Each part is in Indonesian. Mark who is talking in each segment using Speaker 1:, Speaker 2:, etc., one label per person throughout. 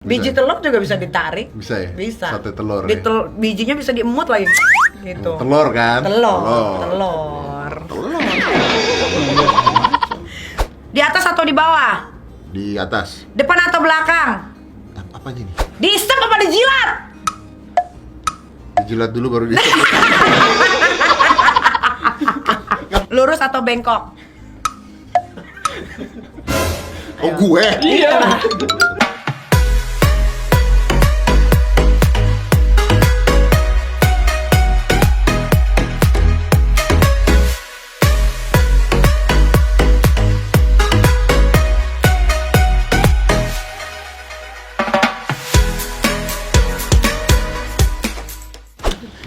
Speaker 1: Biji telur juga bisa ditarik.
Speaker 2: Bisa ya?
Speaker 1: Bisa.
Speaker 2: Sate telur
Speaker 1: Di
Speaker 2: ya?
Speaker 1: bijinya bisa diemut lagi. Gitu.
Speaker 2: Telur kan?
Speaker 1: Telur. Di atas atau di bawah?
Speaker 2: Di atas.
Speaker 1: Depan atau belakang?
Speaker 2: Apa aja nih?
Speaker 1: Di-step apa dijilat?
Speaker 2: Dijilat dulu baru di
Speaker 1: Lurus atau bengkok?
Speaker 2: Oh gue?
Speaker 3: Iya.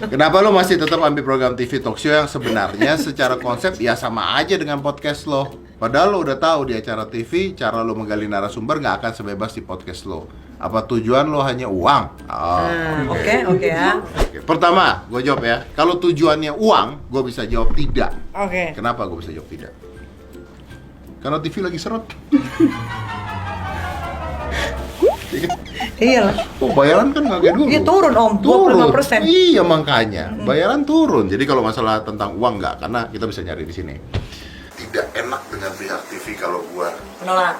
Speaker 2: Kenapa lo masih tetap ambil program TV talk show yang sebenarnya secara konsep ya sama aja dengan podcast lo? Padahal lo udah tahu di acara TV cara lo menggali narasumber nggak akan sebebas di podcast lo. Apa tujuan lo hanya uang?
Speaker 1: Oke ya.
Speaker 2: Oke. Pertama, gue jawab ya. Kalau tujuannya uang, gue bisa jawab tidak.
Speaker 1: Oke.
Speaker 2: Kenapa gue bisa jawab tidak? Karena TV lagi seret.
Speaker 1: Iya lah.
Speaker 2: Oh, bayaran kan nggak kayak dulu.
Speaker 1: Iya turun om, 25%.
Speaker 2: Iya makanya, bayaran turun. Jadi kalau masalah tentang uang nggak, karena kita bisa nyari di sini. Tidak enak dengan pihak TV kalau gua menolak.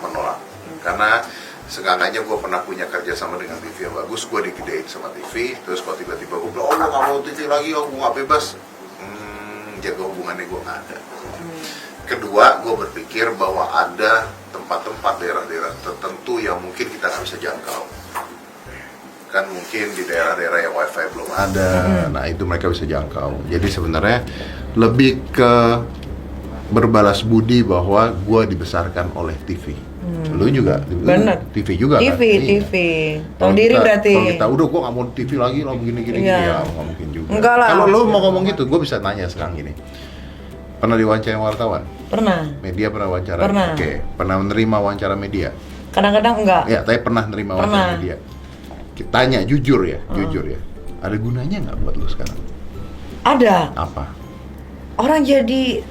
Speaker 2: Karena seenggaknya gua pernah punya kerja sama dengan TV yang bagus, gua digedein sama TV. Terus kalau tiba-tiba gua bilang, oh gua nggak mau TV lagi, oh gua nggak bebas. Jaga hubungannya gua nggak ada. Kedua, gua berpikir bahwa ada tempat-tempat daerah-daerah tertentu yang mungkin kita nggak bisa jangkau. Kan mungkin di daerah-daerah yang wifi belum ada, nah itu mereka bisa jangkau. Jadi sebenarnya lebih ke berbalas budi bahwa gue dibesarkan oleh TV. Lu juga,
Speaker 1: Bener.
Speaker 2: TV juga
Speaker 1: TV,
Speaker 2: kan?
Speaker 1: TV. Tahu diri berarti.
Speaker 2: Kalau kita udah gue nggak mau TV lagi, lo begini-gini,
Speaker 1: Iya.
Speaker 2: ya nggak mungkin juga.
Speaker 1: Enggak lah.
Speaker 2: Kalau lo mau ngomong gitu, gue bisa nanya sekarang gini. Pernah diwawancara wartawan?
Speaker 1: Pernah.
Speaker 2: Media pernah wawancara?
Speaker 1: Pernah.
Speaker 2: Oke. Pernah menerima wawancara media?
Speaker 1: Kadang-kadang enggak.
Speaker 2: Ya, tapi pernah menerima wawancara media. Kita tanya jujur ya, jujur ya. Ada gunanya nggak buat lu sekarang?
Speaker 1: Ada.
Speaker 2: Apa?
Speaker 1: Orang jadi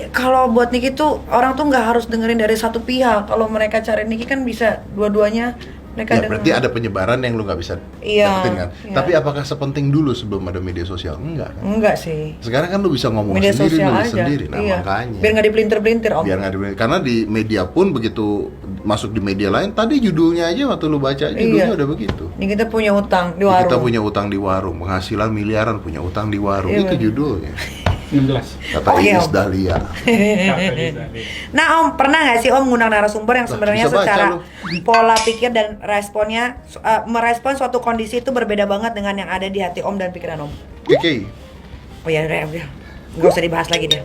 Speaker 1: kalau buat Niki tuh orang tuh nggak harus dengerin dari satu pihak. Kalau mereka cari Niki kan bisa dua-duanya mereka
Speaker 2: Ya berarti ada penyebaran yang lu nggak bisa
Speaker 1: Iya,
Speaker 2: dapetin kan?
Speaker 1: iya.
Speaker 2: Tapi apakah sepenting dulu sebelum ada media sosial? Enggak kan?
Speaker 1: Enggak sih.
Speaker 2: Sekarang kan lu bisa ngomong
Speaker 1: Media
Speaker 2: sendiri,
Speaker 1: sosial
Speaker 2: nulis
Speaker 1: aja.
Speaker 2: sendiri. Nah
Speaker 1: Iya.
Speaker 2: makanya.
Speaker 1: Biar nggak dipelintir-pelintir om.
Speaker 2: Biar nggak karena di media pun begitu masuk di media lain, tadi judulnya aja waktu lu baca judulnya
Speaker 1: Iya.
Speaker 2: udah begitu.
Speaker 1: Ini kita punya utang di warung.
Speaker 2: Kita punya utang di warung, penghasilan miliaran, punya utang di warung.
Speaker 1: Iya,
Speaker 2: Itu judulnya.
Speaker 3: 16.
Speaker 2: Kata
Speaker 1: Oke,
Speaker 2: Iis
Speaker 1: Om.
Speaker 2: Dahlia.
Speaker 1: Nah om, pernah nggak sih om ngundang narasumber yang sebenarnya
Speaker 2: bisa baca
Speaker 1: secara
Speaker 2: lu.
Speaker 1: pola pikir dan responnya merespon suatu kondisi itu berbeda banget dengan yang ada di hati om dan pikiran om?
Speaker 2: Oke.
Speaker 1: Oh ya udah, nggak usah dibahas lagi deh.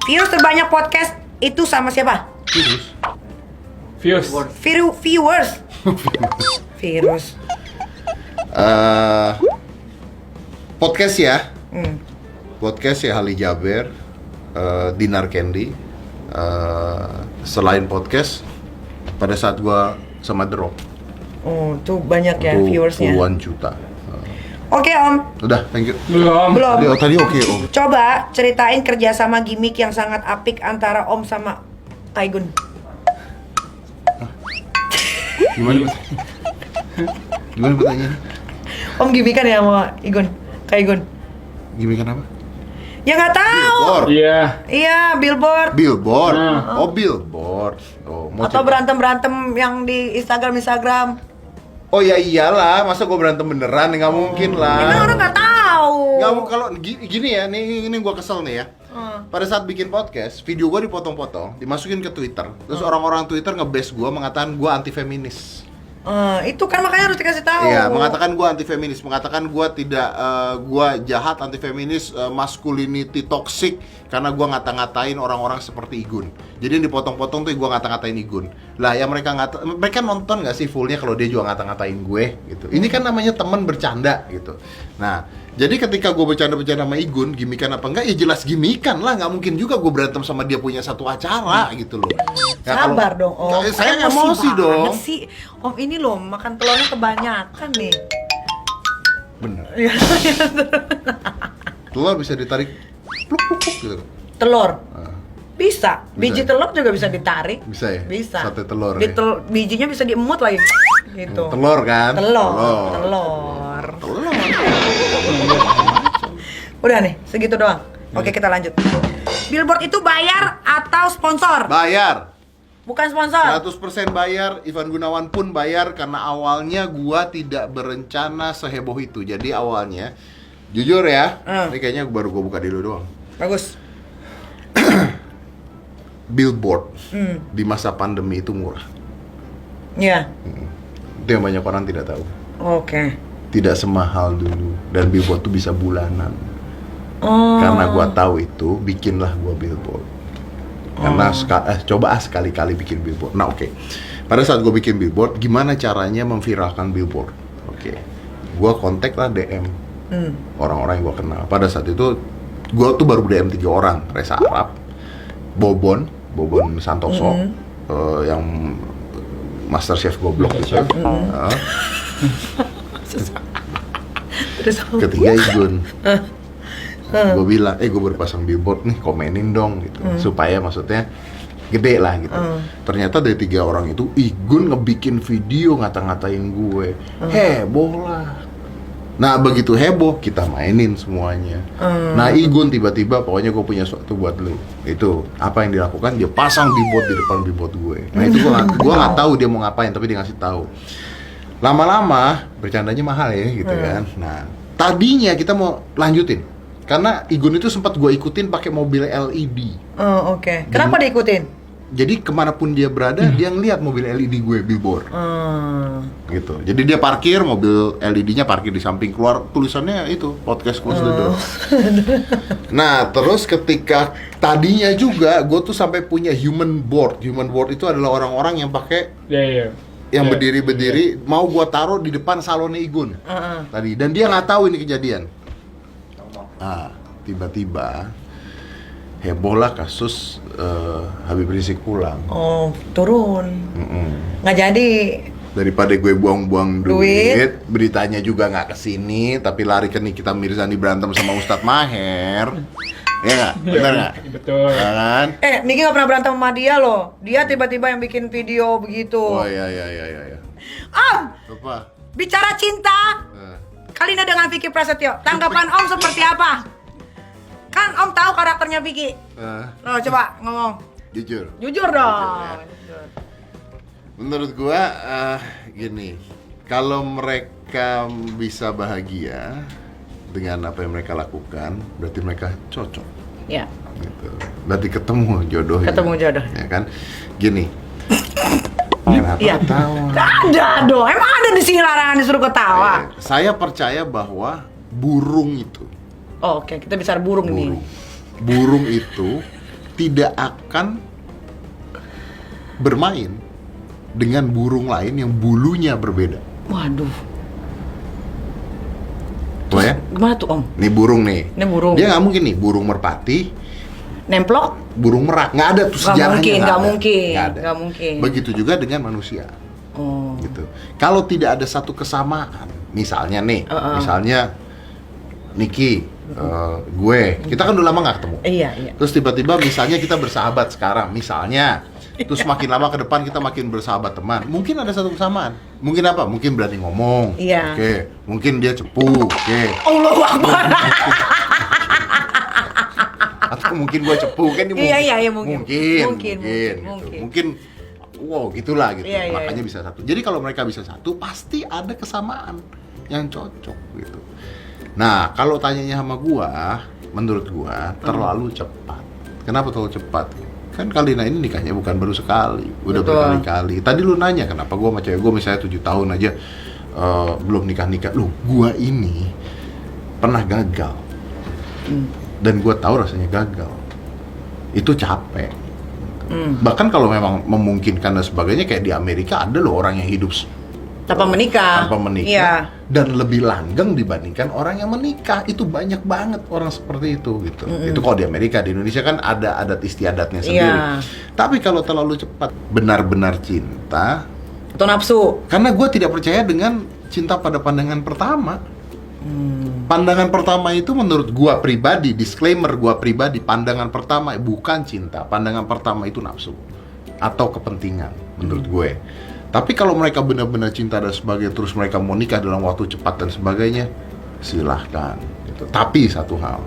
Speaker 1: Views terbanyak podcast itu sama siapa?
Speaker 2: Terus.
Speaker 3: Views.
Speaker 1: Virus.
Speaker 2: Podcast ya.
Speaker 1: Hmm.
Speaker 2: Podcast ya Hali Jaber, Dinar Candy. Selain podcast, pada saat gua sama The Rock,
Speaker 1: Oh, tuh banyak ya
Speaker 2: itu
Speaker 1: viewersnya.
Speaker 2: puluhan juta.
Speaker 1: Oke om,
Speaker 2: Udah, thank you.
Speaker 3: Belum.
Speaker 1: belum.
Speaker 2: Tadi oke om.
Speaker 1: Coba ceritain kerjasama gimmick yang sangat apik antara om sama Kaigun.
Speaker 2: Gimana? Gimana pertanyaannya?
Speaker 1: Om gimmickan ya sama Kaigun.
Speaker 2: Gimana apa?
Speaker 1: Ya nggak tahu.
Speaker 2: Billboard.
Speaker 3: Iya.
Speaker 1: Iya, billboard.
Speaker 2: Billboard.
Speaker 3: Nah.
Speaker 2: Oh, billboard. Oh, mau
Speaker 1: Atau
Speaker 2: cerita?
Speaker 1: berantem yang di Instagram.
Speaker 2: Oh ya iyalah, masa gua berantem beneran? Nggak mungkin lah.
Speaker 1: Emang orang nggak tahu.
Speaker 2: Nggak mau kalau gini ya, ini gua kesel nih ya. Pada saat bikin podcast, video gua dipotong-potong, dimasukin ke Twitter. Terus orang-orang Twitter nge-bash gua, mengatakan gua anti feminis.
Speaker 1: Itu kan makanya harus dikasih tahu.
Speaker 2: Iya, mengatakan gua anti feminis, mengatakan gua tidak gua jahat, anti feminis, masculinity toxic karena gua ngata-ngatain orang-orang seperti Igun. Jadi yang dipotong-potong tuh gua ngata-ngatain Igun. Lah, ya mereka nonton nggak sih fullnya kalau dia juga ngata-ngatain gue gitu. Ini kan namanya teman bercanda gitu. Nah, jadi ketika gue bercanda-bercanda sama Igun, gimikan apa enggak? Ya jelas gimikan lah, nggak mungkin juga gue berantem sama dia punya satu acara gitu loh. Ya,
Speaker 1: Sabar dong om.
Speaker 2: Saya emosi
Speaker 1: banget
Speaker 2: dong.
Speaker 1: sih. Om ini loh makan telurnya kebanyakan nih.
Speaker 2: Bener.
Speaker 1: Iya.
Speaker 2: Telur bisa ditarik pluk pluk pluk gitu.
Speaker 1: Telur.
Speaker 2: Ah,
Speaker 1: Bisa. Biji
Speaker 2: ya?
Speaker 1: telur juga bisa ditarik.
Speaker 2: Bisa ya?
Speaker 1: Bisa.
Speaker 2: Sate telur
Speaker 1: Di
Speaker 2: ya?
Speaker 1: bijinya bisa diemut lagi. gitu.
Speaker 2: Telur kan?
Speaker 1: Telur. Udah nih, segitu doang. Oke, kita lanjut. Billboard itu bayar atau sponsor?
Speaker 2: Bayar.
Speaker 1: Bukan sponsor.
Speaker 2: 100% bayar. Ivan Gunawan pun bayar karena awalnya gua tidak berencana seheboh itu. Jadi awalnya jujur ya, ini kayaknya baru gua buka dulu doang.
Speaker 1: Bagus.
Speaker 2: Billboard di masa pandemi itu murah.
Speaker 1: Iya.
Speaker 2: Itu yang banyak orang tidak tahu.
Speaker 1: Oke.
Speaker 2: Tidak semahal dulu dan billboard tuh bisa bulanan.
Speaker 1: Oh.
Speaker 2: Karena gua tahu itu, bikinlah gua billboard. Karena coba sekali-kali bikin billboard. Nah, oke. Pada saat gua bikin billboard, gimana caranya memviralkan billboard? Oke. Gua kontak lah DM orang-orang yang gua kenal. Pada saat itu gua tuh baru DM 3 orang, Reza Arab, Bobon Santoso, yang Master Chef Goblok gitu. Ketiga Igun. Gue bilang, gue baru pasang billboard nih, komenin dong gitu, supaya maksudnya gede lah gitu. Ternyata dari 3 orang itu, Igun ngebikin video ngata-ngatain gue, heboh lah. Nah begitu heboh, kita mainin semuanya. Nah Igun tiba-tiba, pokoknya gue punya sesuatu buat lu. Itu apa yang dilakukan? Dia pasang billboard di depan billboard gue. Nah itu gue nggak tahu dia mau ngapain, tapi dia ngasih tahu. Lama-lama bercandanya mahal ya gitu kan. Nah tadinya kita mau lanjutin karena Igun itu sempat gue ikutin pakai mobil LED.
Speaker 1: Oh, oke. Kenapa diikutin?
Speaker 2: Jadi kemanapun dia berada, dia ngeliat mobil LED gue billboard. Gitu. Jadi dia parkir, mobil LED-nya parkir di samping, keluar tulisannya itu podcast close the door. Nah, terus ketika tadinya juga gue tuh sampai punya human board. Human board itu adalah orang-orang yang pakai yang berdiri-berdiri, mau gue taruh di depan salonnya Igun tadi. Dan dia nggak tahu ini kejadian. Nah, tiba-tiba heboh lah kasus Habib Rizik pulang.
Speaker 1: Oh, turun. Nggak jadi.
Speaker 2: Daripada gue buang-buang duit, beritanya juga nggak kesini, tapi lari ke Nikita Mirzani berantem sama Ustadz Maher. Ya nggak? Benar nggak?
Speaker 3: Betul.
Speaker 2: Ya kan?
Speaker 1: Niki nggak pernah berantem sama dia loh. Dia tiba-tiba yang bikin video begitu.
Speaker 2: Oh iya. Apa?
Speaker 1: Bicara cinta, Kalina dengan Vicky Prasetyo, tanggapan Om seperti apa? Kan Om tahu karakternya Vicky. Loh, coba ngomong.
Speaker 2: Jujur
Speaker 1: Dong.
Speaker 2: Menurut gua gini, kalau mereka bisa bahagia dengan apa yang mereka lakukan, berarti mereka cocok.
Speaker 1: Ya.
Speaker 2: Gitu. Berarti ketemu jodohnya. Ya kan? Gini.
Speaker 1: Iya. Ada dong. Emang ada di sini larangan disuruh ketawa.
Speaker 2: Saya percaya bahwa burung itu.
Speaker 1: Oh, oke. Kita bicara burung nih.
Speaker 2: Burung itu tidak akan bermain dengan burung lain yang bulunya berbeda.
Speaker 1: Waduh.
Speaker 2: Tuh ya?
Speaker 1: Gimana tuh Om?
Speaker 2: Ini burung nih.
Speaker 1: Ini burung.
Speaker 2: Dia nggak mungkin nih burung merpati,
Speaker 1: nemplok,
Speaker 2: burung merak, nggak ada tuh sejarahnya.
Speaker 1: Nggak
Speaker 2: Nggak
Speaker 1: mungkin.
Speaker 2: Begitu juga dengan manusia. Gitu. Kalau tidak ada satu kesamaan, misalnya nih, misalnya Niki, gue, kita kan udah lama nggak ketemu.
Speaker 1: Iya.
Speaker 2: Terus tiba-tiba misalnya kita bersahabat sekarang, misalnya. Terus makin lama ke depan kita makin bersahabat teman. Mungkin ada satu kesamaan. Mungkin apa? Mungkin berani ngomong.
Speaker 1: Iya.
Speaker 2: Oke. Mungkin dia cepu. Oke.
Speaker 1: Allahu Akbar.
Speaker 2: Atau mungkin gue cepu kan?
Speaker 1: Iya, mungkin.
Speaker 2: Mungkin. Wow, gitulah gitu.
Speaker 1: Iya.
Speaker 2: Makanya bisa satu. Jadi kalau mereka bisa satu, pasti ada kesamaan yang cocok gitu. Nah, kalau tanyanya sama gua, menurut gua terlalu cepat. Kenapa terlalu cepat? Kan Kalina ini nikahnya bukan baru sekali, udah berkali-kali. Tadi lu nanya kenapa gua sama cewek gua misalnya 7 tahun aja belum nikah-nikah. Lu, gua ini pernah gagal. Dan gua tahu rasanya gagal. Itu capek. Bahkan kalau memang memungkinkan dan sebagainya, kayak di Amerika ada loh orang yang hidup
Speaker 1: tanpa menikah. Iya.
Speaker 2: Dan lebih langgeng dibandingkan orang yang menikah. Itu banyak banget orang seperti itu gitu. Itu kalau di Amerika. Di Indonesia kan ada adat istiadatnya sendiri. Tapi kalau terlalu cepat, benar-benar cinta
Speaker 1: atau nafsu.
Speaker 2: Karena gue tidak percaya dengan cinta pada pandangan pertama. Pandangan pertama itu menurut gue pribadi, disclaimer gue pribadi, pandangan pertama bukan cinta. Pandangan pertama itu nafsu atau kepentingan menurut gue. Tapi kalau mereka benar-benar cinta dan sebagainya, terus mereka mau nikah dalam waktu cepat dan sebagainya, silahkan. Gitu. Tapi satu hal,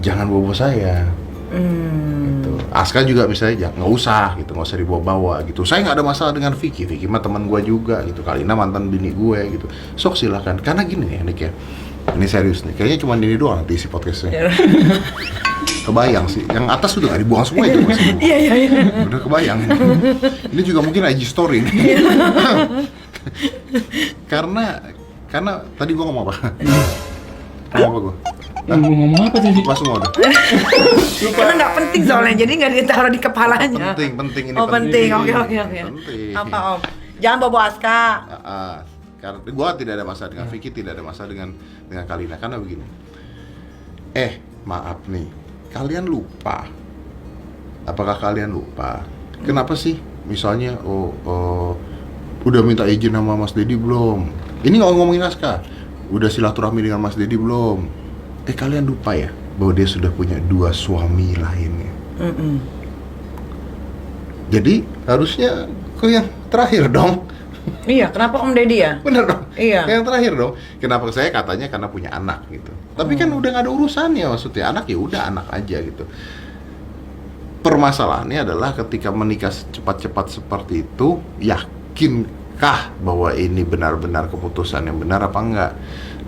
Speaker 2: jangan bawa saya. Gitu. Aska juga misalnya nggak usah gitu, nggak usah dibawa-bawa gitu. Saya nggak ada masalah dengan Vicky mah teman gue juga gitu. Kalina mantan bini gue gitu. Sok silahkan. Karena gini ya Nick ya, ini serius nih. Kayaknya cuma ini doang nanti isi podcastnya. Kebayang sih, yang atas udah nggak dibuang semua itu masih.
Speaker 1: Iya.
Speaker 2: Udah kebayang. Ini juga mungkin IG story nih. karena tadi gua ngomong apa? Ngomong apa gua?
Speaker 3: Ngomong apa tadi?
Speaker 2: Langsung udah.
Speaker 1: Karena nggak penting soalnya, jadi nggak ditaruh di kepalanya.
Speaker 2: Penting ini.
Speaker 1: Oh penting, oke.
Speaker 2: Penting.
Speaker 1: Apa Om? Jangan bawa Aska.
Speaker 2: Karena gua tidak ada masalah dengan Vicky, tidak ada masalah dengan Kalina. Karena begini. Maaf nih. Kalian lupa. Apakah kalian lupa? Kenapa sih? Misalnya, udah minta izin sama Mas Dedi belum? Ini nggak ngomongin Aska. Udah silaturahmi dengan Mas Dedi belum? Kalian lupa ya bahwa dia sudah punya 2 suami lainnya. Jadi harusnya ke yang terakhir dong.
Speaker 1: Iya, kenapa Om Deddy ya?
Speaker 2: Bener dong.
Speaker 1: Iya.
Speaker 2: Yang terakhir dong. Kenapa saya katanya karena punya anak gitu. Tapi kan udah nggak ada urusannya, maksudnya anak ya udah anak aja gitu. Permasalahannya adalah ketika menikah cepat-cepat seperti itu, yakinkah bahwa ini benar-benar keputusan yang benar apa enggak?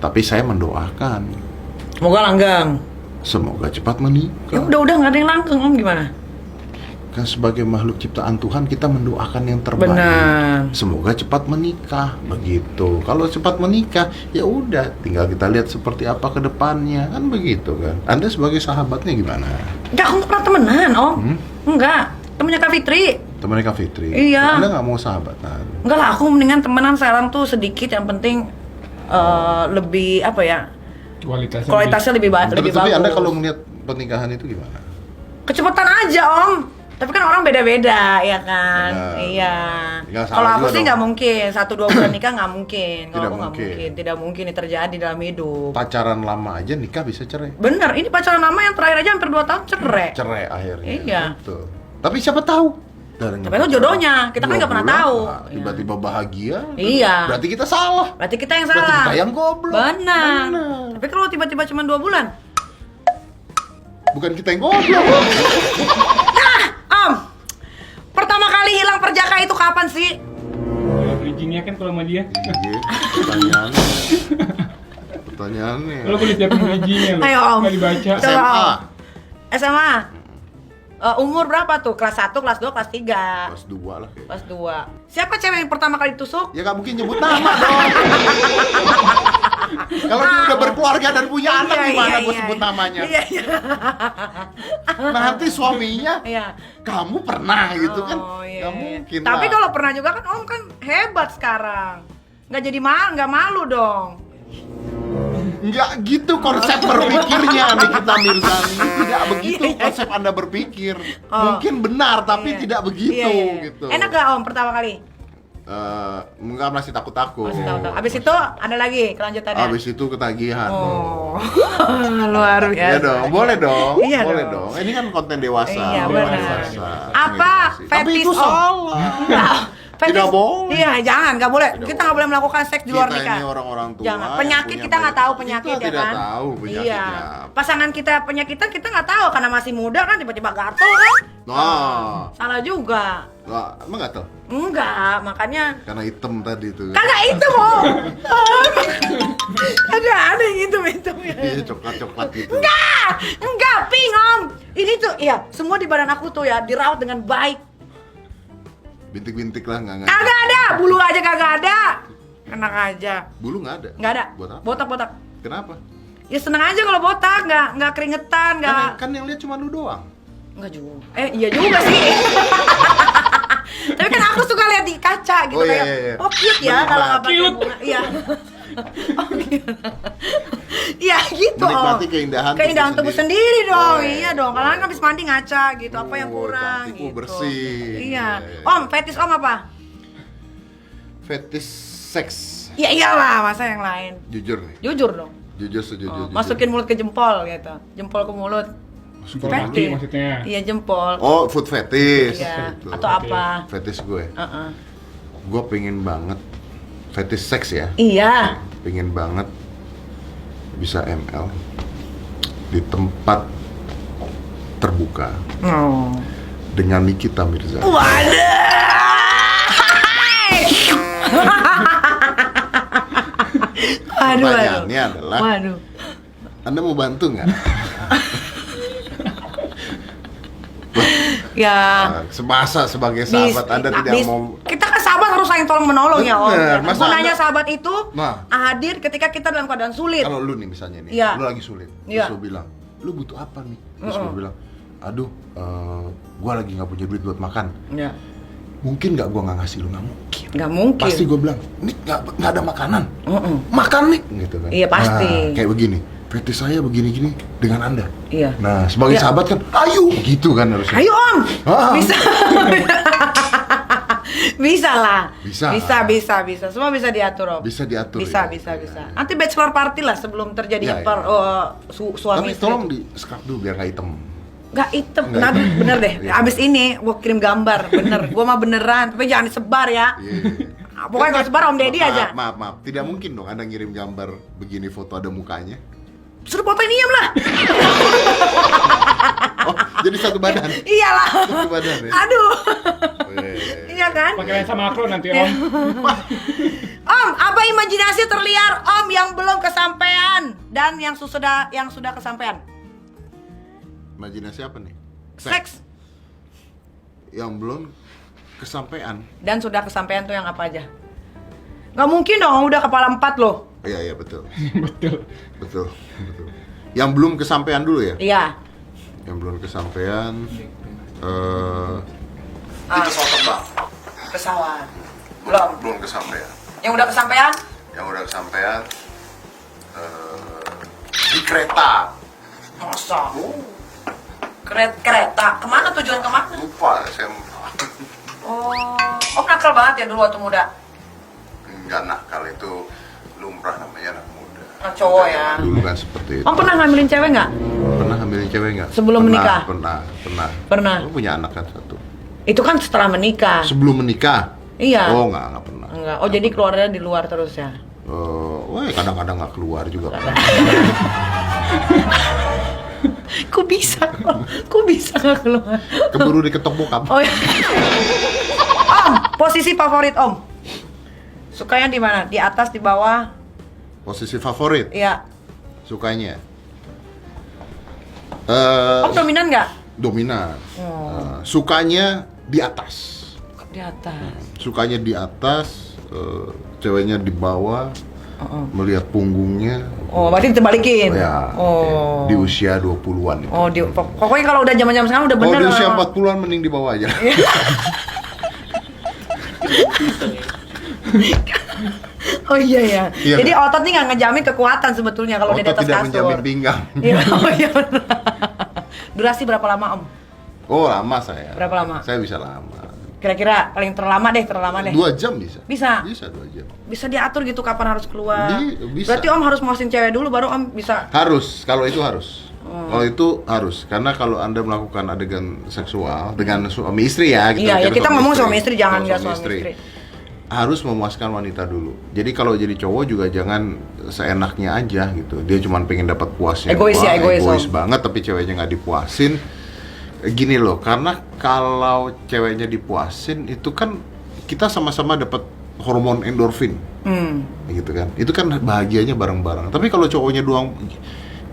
Speaker 2: Tapi saya mendoakan.
Speaker 1: Semoga langgeng.
Speaker 2: Semoga cepat menikah.
Speaker 1: Ya udah nggak ada yang langgeng Om, gimana?
Speaker 2: Kan sebagai makhluk ciptaan Tuhan kita mendoakan yang terbaik.
Speaker 1: Benar.
Speaker 2: Semoga cepat menikah, begitu. Kalau cepat menikah, ya udah, tinggal kita lihat seperti apa ke depannya, kan begitu kan. Anda sebagai sahabatnya gimana?
Speaker 1: Enggak, aku nggak pernah temenan Om. Enggak, temennya Kak Fitri.
Speaker 2: Temannya Kak Fitri.
Speaker 1: Iya.
Speaker 2: Anda nggak mau sahabatan?
Speaker 1: Enggak lah, aku mendingan temenan sekarang tuh sedikit, yang penting lebih apa ya? Kualitasnya lebih bagus.
Speaker 2: Tapi Anda kalau melihat pernikahan itu gimana?
Speaker 1: Kecepatan aja Om. Tapi kan orang beda-beda, ya kan?
Speaker 2: Benar.
Speaker 1: Iya.
Speaker 2: Nggak salah
Speaker 1: Kalau aku
Speaker 2: juga
Speaker 1: sih
Speaker 2: dong.
Speaker 1: nggak mungkin 1-2 bulan nikah nggak mungkin. Kalau
Speaker 2: Tidak
Speaker 1: aku nggak
Speaker 2: mungkin.
Speaker 1: mungkin, tidak mungkin ini terjadi dalam hidup.
Speaker 2: Pacaran lama aja nikah bisa cerai.
Speaker 1: Bener, ini pacaran lama yang terakhir aja hampir 2 tahun cerai.
Speaker 2: Cerai akhirnya.
Speaker 1: Iya.
Speaker 2: Betul. Tapi siapa tahu?
Speaker 1: Tapi itu jodohnya, kita kan
Speaker 2: 2
Speaker 1: nggak pernah
Speaker 2: bulan,
Speaker 1: tahu.
Speaker 2: nah, tiba-tiba bahagia.
Speaker 1: Iya.
Speaker 2: Berarti kita salah.
Speaker 1: Berarti kita yang
Speaker 2: Berarti
Speaker 1: salah.
Speaker 2: kita yang goblok.
Speaker 1: Benar. Tapi kalau tiba-tiba cuma 2 bulan,
Speaker 2: Bukan kita yang goblok.
Speaker 1: Om, pertama kali hilang perjaka itu kapan sih?
Speaker 3: Bridgingnya kan kalau sama dia.
Speaker 2: Iya, pertanyaannya.
Speaker 3: Kalau boleh siapin bridgingnya loh.
Speaker 1: Ayo, Om.
Speaker 3: Nggak dibaca.
Speaker 1: Coba,
Speaker 2: SMA.
Speaker 1: Om. SMA. Umur berapa tuh? Kelas 1, kelas 2, kelas 3.
Speaker 2: Kelas 2 lah kayaknya.
Speaker 1: Kelas 2. Siapa cewek yang pertama kali ditusuk?
Speaker 2: Ya nggak mungkin nyebut nama dong. Kalau dia udah berkeluarga dan punya anak, gimana gue sebut namanya?
Speaker 1: Iya.
Speaker 2: Nanti suaminya,
Speaker 1: Iya.
Speaker 2: kamu pernah gitu kan?
Speaker 1: Oh, iya.
Speaker 2: Nggak mungkin
Speaker 1: Tapi
Speaker 2: lah.
Speaker 1: kalau pernah juga kan Om kan hebat sekarang. Nggak jadi nggak malu dong.
Speaker 2: Nggak gitu konsep berpikirnya Nikita Mirzani. Tidak begitu
Speaker 1: Iya.
Speaker 2: konsep Anda berpikir.
Speaker 1: Oh.
Speaker 2: Mungkin benar, tapi
Speaker 1: Iya.
Speaker 2: tidak begitu
Speaker 1: Iya.
Speaker 2: gitu.
Speaker 1: Enak gak Om pertama kali?
Speaker 2: Enggak, masih takut-takut.
Speaker 1: Masih tahu. Abis itu ada lagi kelanjutannya.
Speaker 2: Habis itu ketagihan.
Speaker 1: Oh. Luar biasa.
Speaker 2: Iya dong, boleh dong.
Speaker 1: Iya
Speaker 2: boleh
Speaker 1: dong.
Speaker 2: dong. Ini kan konten dewasa.
Speaker 1: Iya,
Speaker 2: konten
Speaker 1: benar.
Speaker 2: dewasa.
Speaker 1: Apa
Speaker 2: Mengedukasi. Tapi
Speaker 1: fetish
Speaker 2: itu
Speaker 1: Om?
Speaker 2: salah. Tidak boleh.
Speaker 1: Iya, jangan, nggak boleh.
Speaker 2: Tidak
Speaker 1: Kita nggak boleh melakukan seks di luar
Speaker 2: Kita
Speaker 1: nikah.
Speaker 2: ini orang-orang tua.
Speaker 1: Jangan.
Speaker 2: yang
Speaker 1: Penyakit
Speaker 2: punya
Speaker 1: kita nggak
Speaker 2: banyak-
Speaker 1: tahu penyakit
Speaker 2: kita
Speaker 1: ya
Speaker 2: tidak
Speaker 1: kan?
Speaker 2: tahu penyakitnya.
Speaker 1: Iya. Pasangan kita penyakitan kita nggak tahu karena masih muda kan tiba-tiba gatel kan?
Speaker 2: Nah,
Speaker 1: Salah juga.
Speaker 2: emang gatel?
Speaker 1: Enggak, makanya
Speaker 2: Karena hitam tadi tuh.
Speaker 1: kagak itu Om. Ada yang itu ya.
Speaker 2: Iya, coklat-coklat gitu.
Speaker 1: Enggak, pink Om. Ini tuh, iya, semua di badan aku tuh ya dirawat dengan baik.
Speaker 2: Bintik-bintik lah, nggak
Speaker 1: Kagak ada, bulu aja kagak ada. Enak aja.
Speaker 2: Bulu nggak ada?
Speaker 1: Nggak ada.
Speaker 2: Buat apa?
Speaker 1: Botak-botak.
Speaker 2: Kenapa?
Speaker 1: Ya seneng aja kalau botak, nggak keringetan, nggak.
Speaker 2: Kan yang lihat cuma lu doang.
Speaker 1: Enggak juga. Iya juga sih. Tapi kan aku suka lihat di kaca gitu
Speaker 2: Oh, iya,
Speaker 1: kayak,
Speaker 2: iya.
Speaker 1: oh cute ya
Speaker 2: Menikmati.
Speaker 1: kalau nggak pakai
Speaker 3: Cute.
Speaker 1: bunga. Iya. Oh, gitu. Iya gitu.
Speaker 2: Menikmati
Speaker 1: Om.
Speaker 2: keindahan
Speaker 1: Keindahan
Speaker 2: tubuh
Speaker 1: tubuh sendiri dong.
Speaker 2: Oh, iya.
Speaker 1: Iya dong. Kalau kan habis mandi ngaca gitu, apa yang
Speaker 2: Oh,
Speaker 1: kurang
Speaker 2: cantik,
Speaker 1: gitu.
Speaker 2: bersih.
Speaker 1: Iya.
Speaker 2: Iya.
Speaker 1: Om, fetish Om apa?
Speaker 2: Fetish seks.
Speaker 1: Ya iyalah, masa yang lain.
Speaker 2: Jujur nih.
Speaker 1: Jujur dong.
Speaker 2: Jujur sejujur.
Speaker 1: Masukin mulut ke jempol gitu. Jempol ke mulut.
Speaker 3: Jempol kaki maksudnya.
Speaker 1: Iya, jempol.
Speaker 2: Oh, food fetish.
Speaker 1: Iya.
Speaker 2: Gitu.
Speaker 1: Atau apa?
Speaker 2: Fetish gue.
Speaker 1: Heeh.
Speaker 2: gue pengen banget fetish seks ya.
Speaker 1: Iya.
Speaker 2: Pengen banget bisa ML di tempat terbuka dengan Nikita Mirzani.
Speaker 1: Waduh.
Speaker 2: Pertanyaannya adalah,
Speaker 1: waduh.
Speaker 2: Anda mau bantu nggak?
Speaker 1: Ya.
Speaker 2: Semasa sebagai sahabat Anda tidak mau.
Speaker 1: Kita kan sahabat harus saling tolong menolong ya Om.
Speaker 2: Bener, masa
Speaker 1: Gunanya
Speaker 2: Anda-
Speaker 1: sahabat itu
Speaker 2: Nah.
Speaker 1: hadir ketika kita dalam keadaan sulit.
Speaker 2: Kalau lu nih misalnya nih,
Speaker 1: Iya.
Speaker 2: lu lagi sulit,
Speaker 1: Iya.
Speaker 2: terus lu bilang, lu butuh apa nih? Terus lu bilang, aduh, gua lagi nggak punya duit buat makan.
Speaker 1: Ya.
Speaker 2: Mungkin nggak gua nggak ngasih lu, nggak mungkin.
Speaker 1: Nggak mungkin.
Speaker 2: Pasti gua bilang, nih nggak ada makanan, makan nih, gitu kan?
Speaker 1: Iya, pasti.
Speaker 2: Nah, kayak begini, fetish saya begini-gini dengan Anda.
Speaker 1: Iya.
Speaker 2: Nah, sebagai
Speaker 1: Iya.
Speaker 2: sahabat kan, ayo, gitu kan harusnya.
Speaker 1: Ayo Om.
Speaker 2: Ah.
Speaker 1: Bisa. Bisa lah.
Speaker 2: Bisa.
Speaker 1: Semua bisa diatur Om.
Speaker 2: Bisa diatur.
Speaker 1: Bisa,
Speaker 2: ya.
Speaker 1: bisa. Nanti bachelor party lah sebelum terjadi
Speaker 2: Iya, iya.
Speaker 1: suami
Speaker 2: Tapi
Speaker 1: istri.
Speaker 2: tolong di scrub dulu biar nggak hitam.
Speaker 1: Gak hitam,
Speaker 2: Nggak
Speaker 1: nah,
Speaker 2: hitam.
Speaker 1: bener deh.
Speaker 2: Iya.
Speaker 1: Abis ini gua kirim gambar, bener. Gua mah beneran, tapi jangan disebar ya.
Speaker 2: Iya.
Speaker 1: Pokoknya kalau sebar Om Deddy aja.
Speaker 2: Maaf. Tidak mungkin dong Anda ngirim gambar begini foto ada mukanya.
Speaker 1: Suruh fotoin Iem lah.
Speaker 2: Oh, jadi satu badan.
Speaker 1: Iyalah.
Speaker 2: Satu badan ya.
Speaker 1: Aduh.
Speaker 2: Weh.
Speaker 1: Iya kan?
Speaker 3: Pakai lensa makro nanti Om.
Speaker 1: Om, apa imajinasi terliar Om yang belum kesampaian dan yang sudah kesampaian?
Speaker 2: Imajinasi apa nih?
Speaker 1: Seks
Speaker 2: Yang belum kesampaian.
Speaker 1: dan sudah kesampaian tuh yang apa aja? Nggak mungkin dong, udah kepala 4 loh.
Speaker 2: Iya betul.
Speaker 3: Betul.
Speaker 2: Betul. Yang belum kesampaian dulu ya?
Speaker 1: Iya.
Speaker 2: Yang belum kesampaian.
Speaker 1: Ah.
Speaker 2: Itu pesawat terbang.
Speaker 1: Pesawat. Belum.
Speaker 2: Belum kesampaian.
Speaker 1: Yang udah kesampaian?
Speaker 2: Yang udah kesampaian di kereta.
Speaker 1: Masa? Kereta. Kemana tujuan kemana?
Speaker 2: Lupa saya.
Speaker 1: Oh, nakal banget ya dulu waktu muda.
Speaker 2: Enggak nakal, itu lumrah namanya anak muda.
Speaker 1: Nah, cowok ya.
Speaker 2: Dulu kan seperti itu.
Speaker 1: Om pernah ngambilin cewek nggak?
Speaker 2: Pernah hamilin cewek nggak?
Speaker 1: Sebelum menikah?
Speaker 2: Pernah.
Speaker 1: Pernah.
Speaker 2: Lu punya anak kan satu.
Speaker 1: Itu kan setelah menikah.
Speaker 2: Sebelum menikah?
Speaker 1: Iya.
Speaker 2: Oh nggak pernah.
Speaker 1: Enggak. Oh, jadi keluarnya di luar terus ya?
Speaker 2: Wah kadang-kadang nggak keluar juga.
Speaker 1: Kok bisa? Kok bisa nggak keluar?
Speaker 2: Keburu diketok bokap.
Speaker 1: Oh iya. Om, posisi favorit Om? Sukanya di mana? Di atas, di bawah?
Speaker 2: Posisi favorit?
Speaker 1: Iya.
Speaker 2: Sukanya?
Speaker 1: Om dominan nggak?
Speaker 2: Dominan. Sukanya di atas.
Speaker 1: Di atas.
Speaker 2: Sukanya di atas, ceweknya di bawah, melihat punggungnya.
Speaker 1: Oh, berarti dibalikin?
Speaker 2: Ya,
Speaker 1: Oh.
Speaker 2: di usia 20-an itu.
Speaker 1: Oh, pokoknya kalau udah zaman-zaman sekarang udah bener.
Speaker 2: Kalau di usia
Speaker 1: lah.
Speaker 2: 40-an mending di bawah aja.
Speaker 1: Oh iya ya.
Speaker 2: Iya,
Speaker 1: Jadi
Speaker 2: kan?
Speaker 1: otot nih nggak ngejamin kekuatan sebetulnya kalau dia di
Speaker 2: Otot
Speaker 1: atas
Speaker 2: tidak
Speaker 1: kasur.
Speaker 2: menjamin pinggang.
Speaker 1: Iya, oh iya benar. Durasi berapa lama Om?
Speaker 2: Oh lama saya.
Speaker 1: Berapa lama?
Speaker 2: Saya bisa lama.
Speaker 1: Kira-kira paling terlama deh.
Speaker 2: 2 jam bisa.
Speaker 1: Bisa?
Speaker 2: Bisa 2 jam.
Speaker 1: Bisa diatur gitu kapan harus keluar.
Speaker 2: Bisa.
Speaker 1: Berarti Om harus muasin cewek dulu baru Om bisa.
Speaker 2: Harus, kalau itu harus. Kalau itu harus, karena kalau Anda melakukan adegan seksual dengan suami istri ya,
Speaker 1: Iya, ya
Speaker 2: bicara
Speaker 1: kita ngomong suami istri jangan
Speaker 2: Kalau
Speaker 1: nggak suami istri.
Speaker 2: Harus memuaskan wanita dulu. Jadi kalau jadi cowok juga jangan seenaknya aja gitu. Dia cuma pengen dapat puasnya.
Speaker 1: Egois ya, egois, Om.
Speaker 2: banget, tapi ceweknya nggak dipuasin. Gini loh, karena kalau ceweknya dipuasin itu kan kita sama-sama dapat hormon endorfin, gitu kan. Itu kan bahagianya bareng-bareng. Tapi kalau cowoknya doang,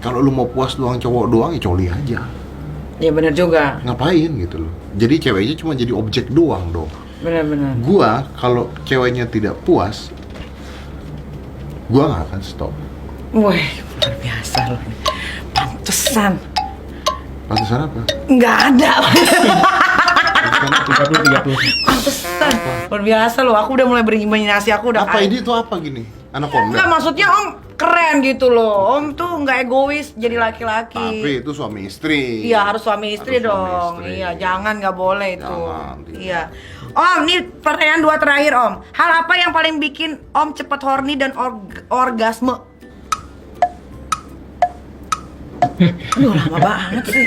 Speaker 2: kalau lu mau puas doang cowok doang, ya coli aja.
Speaker 1: Iya benar juga.
Speaker 2: Ngapain gitu loh. Jadi ceweknya cuma jadi objek doang dong.
Speaker 1: Benar-benar.
Speaker 2: Gua kalau ceweknya tidak puas, gua nggak akan stop.
Speaker 1: Wih, luar biasa loh. Pantesan.
Speaker 2: Pantesan apa?
Speaker 1: Nggak ada.
Speaker 3: 30.
Speaker 1: Pantesan. Luar biasa loh. Aku udah mulai berimajinasi. Aku udah.
Speaker 2: Apa ini tuh apa gini? Anak
Speaker 1: Enggak,
Speaker 2: konda.
Speaker 1: maksudnya Om keren gitu loh. Om tuh nggak egois jadi laki-laki.
Speaker 2: Tapi itu suami istri.
Speaker 1: Iya harus suami istri
Speaker 2: Harus suami
Speaker 1: dong.
Speaker 2: istri.
Speaker 1: Iya jangan nggak boleh itu.
Speaker 2: Jangan, tidak.
Speaker 1: Iya. Om, ini pertanyaan 2 terakhir Om. Hal apa yang paling bikin Om cepet horny dan orgasme? Aduh lama banget sih.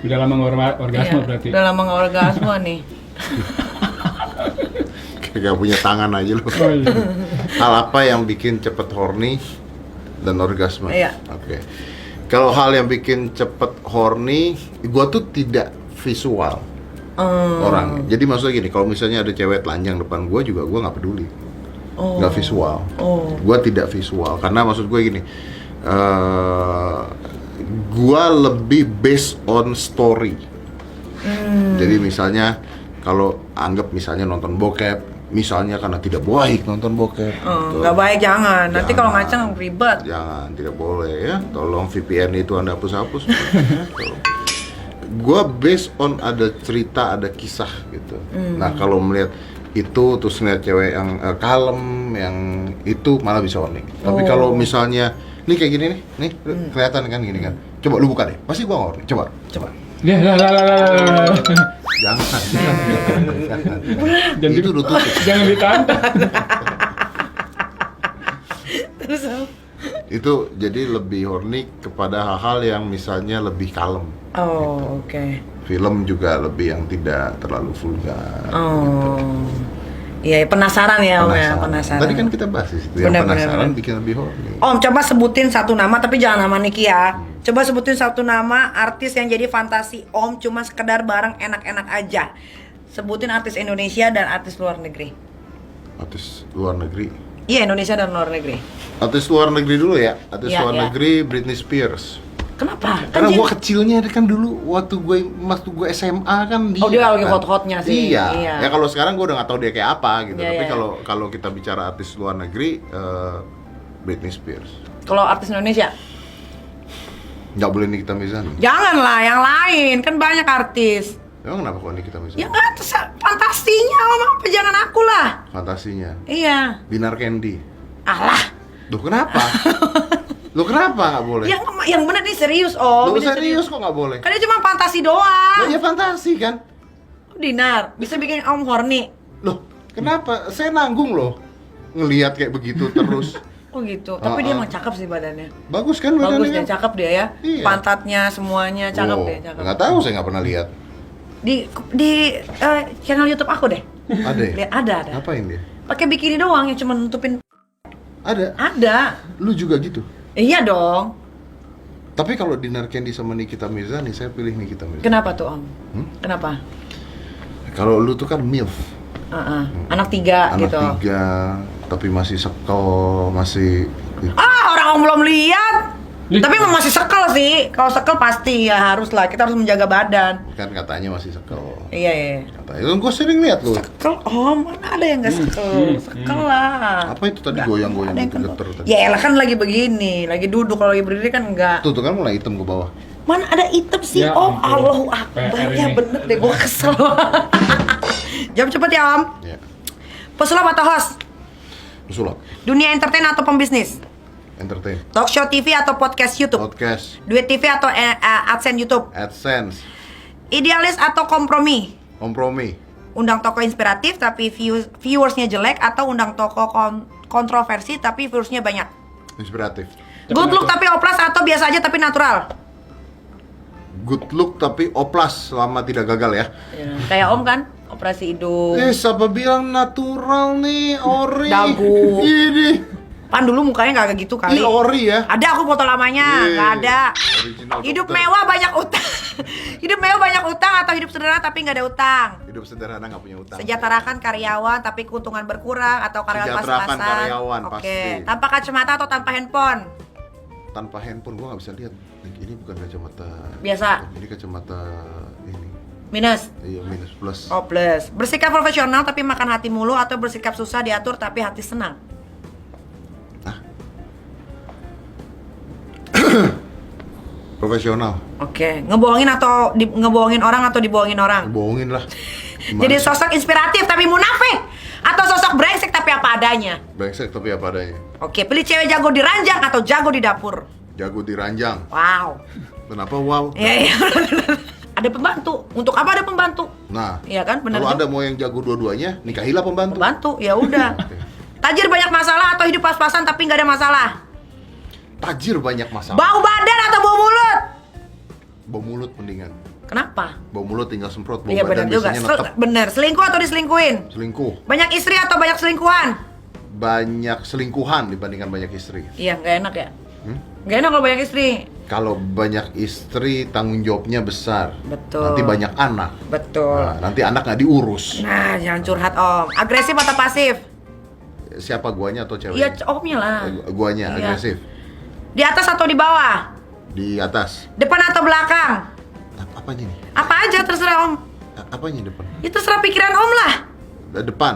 Speaker 3: Udah lama orgasme
Speaker 1: Iya,
Speaker 3: berarti.
Speaker 1: udah lama nggak orgasme nih.
Speaker 2: Gak punya tangan aja lu.
Speaker 3: Oh, iya.
Speaker 2: Hal apa yang bikin cepet horny dan orgasme?
Speaker 1: Iya.
Speaker 2: Oke. Kalau hal yang bikin cepet horny, gua tuh tidak visual orang. Jadi maksudnya gini, kalau misalnya ada cewek telanjang depan gua juga gua nggak peduli. Nggak visual. Gua tidak visual karena maksud gue gini. Gua lebih based on story. Jadi misalnya kalau anggap misalnya nonton bokep, misalnya karena tidak baik nonton bokep. gitu.
Speaker 1: Nggak baik, jangan. Nanti kalau
Speaker 2: Jangan.
Speaker 1: ngaceng ribet.
Speaker 2: Jangan, tidak boleh ya. Tolong VPN itu Anda hapus-hapus. Tolong. Gua based on ada cerita, ada kisah gitu. Nah, kalau melihat itu terus ngeliat cewek yang kalem, yang itu malah bisa horny. Tapi kalau misalnya ini kayak gini nih kelihatan kan gini kan. Coba lu buka deh. Pasti gua horny. Coba.
Speaker 3: Ya, lah.
Speaker 2: Jangan.
Speaker 3: Jangan
Speaker 2: Itu udah tutup.
Speaker 3: Jangan ditantang.
Speaker 1: Terus
Speaker 2: Itu jadi lebih horny kepada hal-hal yang misalnya lebih kalem.
Speaker 1: oh, oke.
Speaker 2: Film juga lebih yang tidak terlalu vulgar. gitu.
Speaker 1: Oh. Iya, penasaran ya, Om ya, penasaran.
Speaker 2: Tadi kan kita bahas itu, yang
Speaker 1: Benar,
Speaker 2: penasaran
Speaker 1: benar.
Speaker 2: bikin lebih horny.
Speaker 1: Om, coba sebutin satu nama tapi jangan nama Niki ya. Coba sebutin satu nama artis yang jadi fantasi Om cuma sekedar bareng enak-enak aja. Sebutin artis Indonesia dan artis luar negeri.
Speaker 2: Artis luar negeri.
Speaker 1: Iya, Indonesia dan luar negeri.
Speaker 2: Artis luar negeri dulu ya. Artis
Speaker 1: Iya,
Speaker 2: luar
Speaker 1: iya.
Speaker 2: negeri Britney Spears.
Speaker 1: Kenapa?
Speaker 2: Karena
Speaker 1: dia-
Speaker 2: gua kecilnya kan dulu waktu gue SMA kan dia.
Speaker 1: Oh, dia lagi
Speaker 2: kan.
Speaker 1: hot-hotnya sih.
Speaker 2: Iya.
Speaker 1: Iya.
Speaker 2: Ya kalau sekarang gua udah nggak tahu dia kayak apa gitu.
Speaker 1: Iya,
Speaker 2: Tapi
Speaker 1: iya.
Speaker 2: kalau kita bicara artis luar negeri Britney Spears.
Speaker 1: Kalau artis Indonesia?
Speaker 2: Nggak boleh Nikita Mirzani.
Speaker 1: Janganlah, yang lain. Kan banyak artis.
Speaker 2: Emang kenapa kok Nikita Mirzani?
Speaker 1: Ya nggak, fantasinya Om, apa jangan aku lah.
Speaker 2: Fantasinya.
Speaker 1: Iya.
Speaker 2: Binar Candy.
Speaker 1: Alah.
Speaker 2: Duh kenapa? Lu kenapa nggak boleh?
Speaker 1: Yang bener nih serius Om.
Speaker 2: Lu
Speaker 1: Ini
Speaker 2: serius kok nggak boleh?
Speaker 1: Kan dia cuma fantasi doang.
Speaker 2: Lah ya fantasi kan?
Speaker 1: Dinar, bisa bikin Om horny.
Speaker 2: Loh, kenapa? Saya nanggung loh ngelihat kayak begitu terus.
Speaker 1: Oh gitu, tapi dia emang cakep sih badannya.
Speaker 2: Bagus kan
Speaker 1: Bagus
Speaker 2: badannya
Speaker 1: dia,
Speaker 2: kan?
Speaker 1: cakep dia ya.
Speaker 2: Iya.
Speaker 1: Pantatnya semuanya cakep
Speaker 2: Oh,
Speaker 1: deh, cakep.
Speaker 2: nggak tahu, saya nggak pernah lihat.
Speaker 1: Di channel YouTube aku deh.
Speaker 2: Ada ya?
Speaker 1: Lihat ada.
Speaker 2: Ngapain dia?
Speaker 1: Pakai bikini doang yang cuma nutupin.
Speaker 2: Ada.
Speaker 1: Ada.
Speaker 2: Lu juga gitu.
Speaker 1: Iya dong.
Speaker 2: Tapi kalau Dinar Candy sama Nikita Mirzani, saya pilih Nikita Mirzani.
Speaker 1: Kenapa tuh Om? Kenapa?
Speaker 2: Kalau lu tuh kan MILF.
Speaker 1: Anak tiga
Speaker 2: Anak
Speaker 1: gitu.
Speaker 2: 3, tapi masih sekel, masih
Speaker 1: Orang Om belum lihat.
Speaker 3: Ih.
Speaker 1: Tapi emang masih sekel sih. Kalau sekel pasti ya harus lah. Kita harus menjaga badan.
Speaker 2: kan katanya masih sekel.
Speaker 1: Iya.
Speaker 2: Katanya, gue sering lihat lu.
Speaker 1: Sekel Om, mana ada yang nggak sekel? Sekel lah.
Speaker 2: Apa itu tadi
Speaker 1: Nggak
Speaker 2: goyang-goyang
Speaker 1: ada yang
Speaker 2: gitu
Speaker 1: kenal.
Speaker 2: geter tadi?
Speaker 1: Ya elah kan lagi begini, lagi duduk. Kalau lagi berdiri kan enggak.
Speaker 2: Tuh kan mulai hitam ke bawah.
Speaker 1: Mana ada item sih
Speaker 3: Ya
Speaker 1: Om?
Speaker 3: ampun.
Speaker 1: Allahu Akbar.
Speaker 3: PR
Speaker 1: Ya
Speaker 3: ini.
Speaker 1: bener deh, gue kesel. Jawab cepet ya Om.
Speaker 2: Ya.
Speaker 1: Pesulap atau host?
Speaker 2: Pesulap.
Speaker 1: Dunia entertain atau pembisnis?
Speaker 2: Entertain.
Speaker 1: Talk show TV atau podcast YouTube?
Speaker 2: Podcast.
Speaker 1: Duit TV atau AdSense YouTube?
Speaker 2: AdSense.
Speaker 1: Idealis atau kompromi?
Speaker 2: Kompromi.
Speaker 1: Undang tokoh inspiratif tapi viewersnya jelek atau undang tokoh kontroversi tapi viewersnya banyak?
Speaker 2: Inspiratif.
Speaker 1: Good look tapi oplas atau biasa aja tapi natural?
Speaker 2: Good look tapi oplas selama tidak gagal ya.
Speaker 1: Kayak Om kan? Operasi hidung.
Speaker 2: Siapa bilang natural nih, ori.
Speaker 1: Dagu.
Speaker 2: Ini.
Speaker 1: Pan dulu mukanya nggak kayak gitu kali.
Speaker 2: Ini ori ya.
Speaker 1: Ada aku foto lamanya, nggak ada.
Speaker 2: Original
Speaker 1: Hidup
Speaker 2: dokter.
Speaker 1: mewah banyak utang. Hidup mewah banyak utang atau hidup sederhana tapi nggak ada utang.
Speaker 2: Hidup sederhana nggak punya utang.
Speaker 1: Sejahterakan karyawan tapi keuntungan berkurang atau karyawan
Speaker 2: Sejahterakan
Speaker 1: pas-pasan.
Speaker 2: karyawan,
Speaker 1: Oke.
Speaker 2: pasti.
Speaker 1: Tanpa kacamata atau tanpa handphone?
Speaker 2: Tanpa handphone gua nggak bisa lihat. Ini bukan kacamata
Speaker 1: Biasa.
Speaker 2: Ini kacamata ini.
Speaker 1: Minus.
Speaker 2: Iya, minus plus.
Speaker 1: Oh plus. Bersikap profesional tapi makan hati mulu atau bersikap susah diatur tapi hati senang?
Speaker 2: Profesional.
Speaker 1: Oke. Ngebohongin atau ngebohongin orang atau dibohongin orang?
Speaker 2: Bohongin lah. Gimana
Speaker 1: Jadi
Speaker 2: sih?
Speaker 1: sosok inspiratif tapi munafik atau sosok brengsek tapi apa adanya?
Speaker 2: Brengsek tapi apa adanya.
Speaker 1: Oke, pilih cewek jago di ranjang atau jago di dapur?
Speaker 2: Jago di ranjang.
Speaker 1: Wow.
Speaker 2: Kenapa wow?
Speaker 1: Iya. Ada pembantu. Untuk apa ada pembantu?
Speaker 2: Nah,
Speaker 1: Iya kan, benar
Speaker 2: kalau
Speaker 1: juga.
Speaker 2: Anda mau yang jago dua-duanya, nikahilah pembantu.
Speaker 1: Pembantu, ya udah. Tajir banyak masalah atau hidup pas-pasan tapi nggak ada masalah?
Speaker 2: Tajir banyak masalah.
Speaker 1: Bau badan atau bau mulut?
Speaker 2: Bau mulut mendingan.
Speaker 1: Kenapa?
Speaker 2: Bau mulut tinggal semprot, bau
Speaker 1: Iya benar
Speaker 2: badan
Speaker 1: juga.
Speaker 2: biasanya netep.
Speaker 1: Bener. Selingkuh atau diselingkuhin?
Speaker 2: Selingkuh.
Speaker 1: Banyak istri atau banyak selingkuhan?
Speaker 2: Banyak selingkuhan dibandingkan banyak istri.
Speaker 1: Iya, nggak enak ya.
Speaker 2: Hmm?
Speaker 1: Nggak enak kalau banyak istri.
Speaker 2: Kalau banyak istri tanggung jawabnya besar.
Speaker 1: Betul.
Speaker 2: Nanti banyak anak.
Speaker 1: Betul.
Speaker 2: Nah, nanti anak nggak diurus.
Speaker 1: Nah, jangan curhat Om. Agresif atau pasif?
Speaker 2: Siapa guanya atau cewek?
Speaker 1: Iya, Omnya lah.
Speaker 2: Guanya
Speaker 1: Iya.
Speaker 2: agresif.
Speaker 1: Di atas atau di bawah?
Speaker 2: Di atas.
Speaker 1: Depan atau belakang?
Speaker 2: Apanya nih?
Speaker 1: Apa aja terserah Om.
Speaker 2: Apanya depan?
Speaker 1: Itu terserah pikiran Om lah.
Speaker 2: Depan.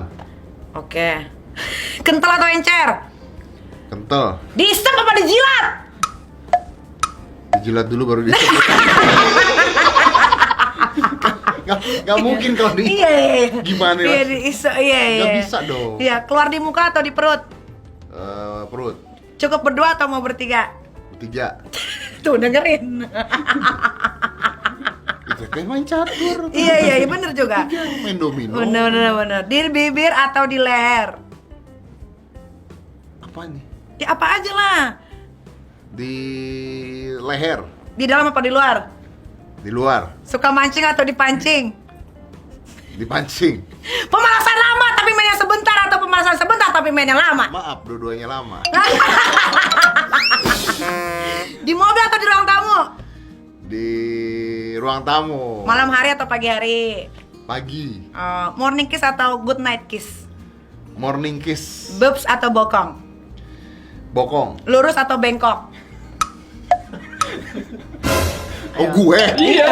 Speaker 1: Oke. Kental atau encer?
Speaker 2: Kental.
Speaker 1: Diisep apa dijilat?
Speaker 2: Dijilat dulu baru diisep. Nggak mungkin kalau di.
Speaker 1: Iya, iya.
Speaker 2: Gimana ya?
Speaker 1: Iya, diisep. Iya, iya.
Speaker 2: Nggak bisa dong.
Speaker 1: Iya, keluar di muka atau di perut?
Speaker 2: Perut.
Speaker 1: Cukup berdua atau mau bertiga?
Speaker 2: 3.
Speaker 1: Tuh, dengerin.
Speaker 2: Itu kayak main catur.
Speaker 1: Iya, iya, bener juga.
Speaker 2: Main domino.
Speaker 1: Bener. Di bibir atau di leher?
Speaker 2: Apa nih?
Speaker 1: Ya apa aja lah.
Speaker 2: Di leher.
Speaker 1: Di dalam apa di luar?
Speaker 2: Di luar.
Speaker 1: Suka mancing atau dipancing?
Speaker 2: Dipancing.
Speaker 1: Pemalasan lama tapi mainnya sebentar atau pemalasan sebentar tapi mainnya lama?
Speaker 2: Maaf, dua-duanya lama.
Speaker 1: Di mobil atau di ruang tamu?
Speaker 2: Di ruang tamu.
Speaker 1: Malam hari atau pagi hari?
Speaker 2: Pagi.
Speaker 1: Morning kiss atau good night kiss?
Speaker 2: Morning kiss.
Speaker 1: Boobs atau bokong?
Speaker 2: Bokong.
Speaker 1: Lurus atau bengkok?
Speaker 2: Oh, gue.
Speaker 3: Iya.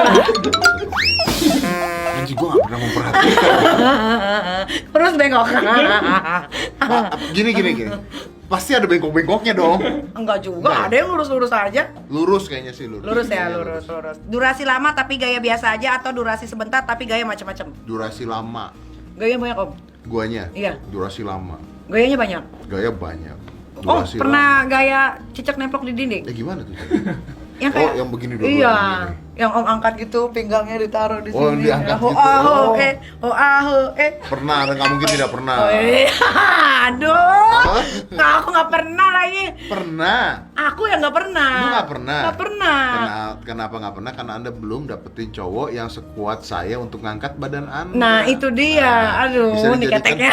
Speaker 2: Anjing, gue gak pernah memperhatikan.
Speaker 1: Lurus bengkok?
Speaker 2: Gini. Pasti ada bengkok-bengkoknya dong.
Speaker 1: Enggak juga,
Speaker 2: Enggak.
Speaker 1: ada yang lurus-lurus aja.
Speaker 2: Lurus kayaknya sih, lurus.
Speaker 1: Lurus ya,
Speaker 2: Kayaknya
Speaker 1: lurus. Durasi lama tapi gaya biasa aja atau durasi sebentar tapi gaya macam-macam?
Speaker 2: Durasi lama.
Speaker 1: Gaya banyak Om.
Speaker 2: Guanya?
Speaker 1: Iya.
Speaker 2: Durasi lama.
Speaker 1: Gayanya banyak.
Speaker 2: Gaya banyak.
Speaker 1: Oh,
Speaker 2: Durasi
Speaker 1: pernah
Speaker 2: lama.
Speaker 1: gaya cicak nemplok di dinding?
Speaker 2: Gimana tuh?
Speaker 1: Yang
Speaker 2: Oh, yang begini dulu.
Speaker 1: Iya, yang Om angkat gitu, pinggangnya ditaruh di sini.
Speaker 2: Oh, diangkat
Speaker 1: Ho
Speaker 2: gitu.
Speaker 1: aho,
Speaker 2: Oh.
Speaker 1: aho,
Speaker 2: Pernah, dan nggak mungkin tidak pernah.
Speaker 1: Aduh, aku nggak pernah lagi.
Speaker 2: Pernah.
Speaker 1: Aku yang nggak pernah.
Speaker 2: Lu nggak pernah?
Speaker 1: Nggak pernah.
Speaker 2: Kenapa nggak pernah? Karena Anda belum dapetin cowok yang sekuat saya untuk ngangkat badan Anda.
Speaker 1: Nah, itu dia.
Speaker 2: Nah,
Speaker 1: Aduh,
Speaker 2: bisa
Speaker 1: nih
Speaker 2: dijadikan-
Speaker 1: keteknya.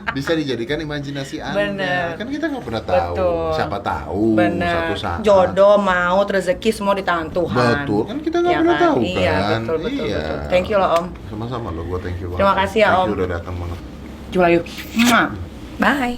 Speaker 2: Bisa dijadikan imajinasi Anda.
Speaker 1: Bener.
Speaker 2: Kan kita nggak pernah tahu.
Speaker 1: Betul.
Speaker 2: Siapa tahu
Speaker 1: Bener.
Speaker 2: satu saat.
Speaker 1: Jodoh, maut, rezeki semua di tangan Tuhan.
Speaker 2: Betul, kan kita nggak
Speaker 1: Ya
Speaker 2: pernah tahu
Speaker 1: Iya,
Speaker 2: kan.
Speaker 1: betul.
Speaker 2: Iya.
Speaker 1: Thank you loh Om.
Speaker 2: Sama-sama loh, gue thank you banget.
Speaker 1: Terima kasih ya,
Speaker 2: Thank
Speaker 1: Om.
Speaker 2: you udah datang banget.
Speaker 1: Jula yuk. Bye.